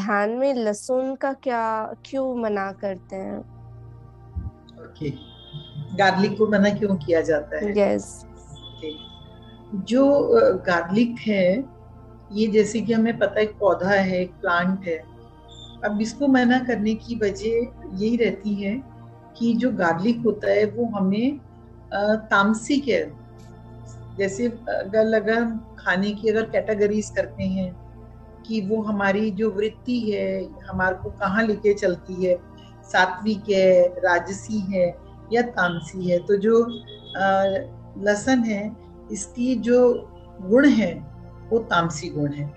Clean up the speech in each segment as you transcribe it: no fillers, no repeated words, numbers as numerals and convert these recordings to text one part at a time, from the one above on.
ध्यान में लहसुन का क्या क्यों मना करते हैं? ओके, गार्लिक को मना क्यों किया जाता है? यस। ओके, जो गार्लिक है, ये जैसे कि हमें पता है एक पौधा है, एक प्लांट है। अब इसको मना करने की वजह यही रहती है कि जो गार्लिक होता है वो हमें तामसिक है। जैसे अगर हम खाने की अगर कैटेगरीज करते हैं कि वो हमारी जो वृत्ति है हमारे को कहाँ लेके चलती है, सात्विक है, राजसी है या तामसी है, तो जो लसन है, इसकी जो गुण है वो तामसी गुण है।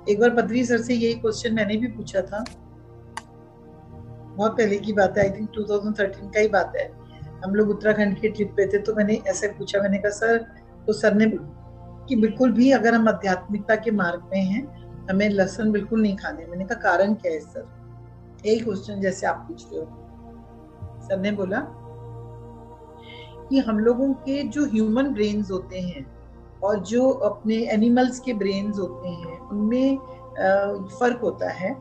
एक बार पृथ्वी सर से यही क्वेश्चन मैंने भी पूछा था, बहुत पहले की बात है, आई थिंक 2013 का ही बात है। हम लोग उत्तराखंड के ट्रिप पे थे, तो मैंने ऐसे पूछा, मैंने कहा सर, तो सर ने कि बिल्कुल भी अगर हम आध्यात्मिकता के मार्ग में हैं, हमें लहसुन बिल्कुल नहीं खाने। मैंने कहा कारण क्या है सर? यही क्वेश्चन जैसे आप पूछ रहे हो। सर ने बोला कि हम लोगों के जो ह्यूमन ब्रेन्स होते हैं और जो अपने एनिमल्स के ब्रेन्स होते हैं उनमें फर्क होता है।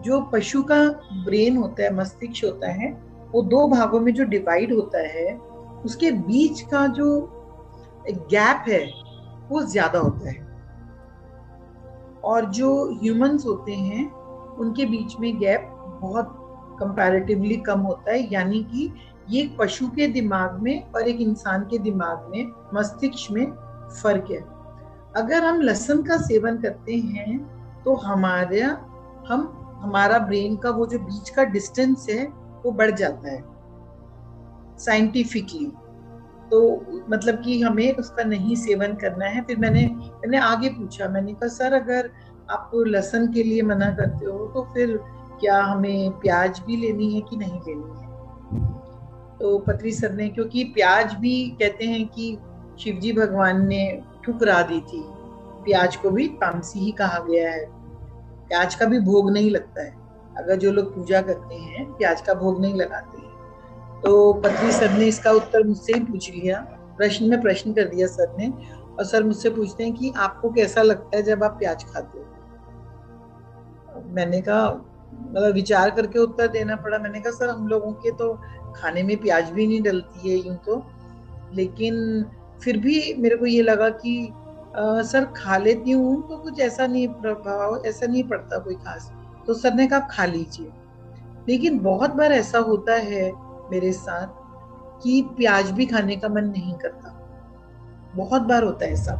जो पशु का ब्रेन होता है, मस्तिष्क होता है, वो दो भागों में जो डिवाइड होता है, उसके बीच का जो गैप है वो ज्यादा होता है। और जो ह्यूमंस होते हैं उनके बीच में गैप बहुत कंपैरेटिवली कम होता है। यानी कि ये एक पशु के दिमाग में और एक इंसान के दिमाग में, मस्तिष्क में फर्क है। अगर हम लहसुन का सेवन करते हैं तो हमारा ब्रेन का वो जो बीच का डिस्टेंस है वो बढ़ जाता है साइंटिफिकली। तो मतलब कि हमें उसका नहीं सेवन करना है। फिर मैंने आगे पूछा, मैंने कहा सर अगर आप लहसुन के लिए मना करते हो तो फिर क्या हमें प्याज भी लेनी है कि नहीं लेनी है? तो पत्री सर ने, क्योंकि प्याज भी कहते हैं कि शिवजी भगवान ने ठुकरा दी थी, प्याज को भी तामसी ही कहा गया है। प्याज का भी भोग नहीं लगता है। अगर जो लोग पूजा करते हैं प्याज का भोग नहीं लगाते हैं। तो पत्री सर ने इसका उत्तर मुझसे ही पूछ लिया, प्रश्न में प्रश्न कर दिया सर ने। और सर मुझसे पूछते हैं कि आपको कैसा लगता है जब आप प्याज खाते हो? मैंने कहा, मतलब विचार करके उत्तर देना पड़ा। मैंने कहा सर हम लोगों के तो खाने में प्याज भी नहीं डलती है यूं तो, लेकिन फिर भी मेरे को ये लगा कि सर खा लेती हूँ तो कुछ ऐसा नहीं, प्रभाव ऐसा नहीं पड़ता कोई खास। तो सर ने कहा खा लीजिए। लेकिन बहुत बार ऐसा होता है मेरे साथ कि प्याज भी खाने का मन नहीं करता। बहुत बार होता है ऐसा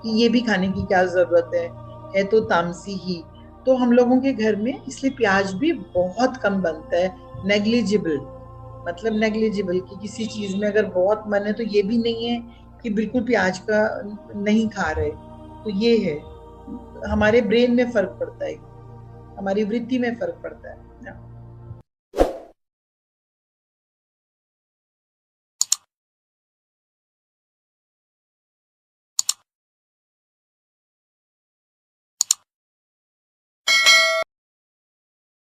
कि ये भी खाने की क्या जरूरत है तो तामसी ही। तो हम लोगों के घर में इसलिए प्याज भी बहुत कम बनता है, नेग्लिजिबल। मतलब नेग्लिजिबल कि किसी चीज में अगर बहुत मन है तो ये भी नहीं है कि बिल्कुल प्याज का नहीं खा रहे। तो ये है, हमारे ब्रेन में फर्क पड़ता है, हमारी वृत्ति में फर्क पड़ता है।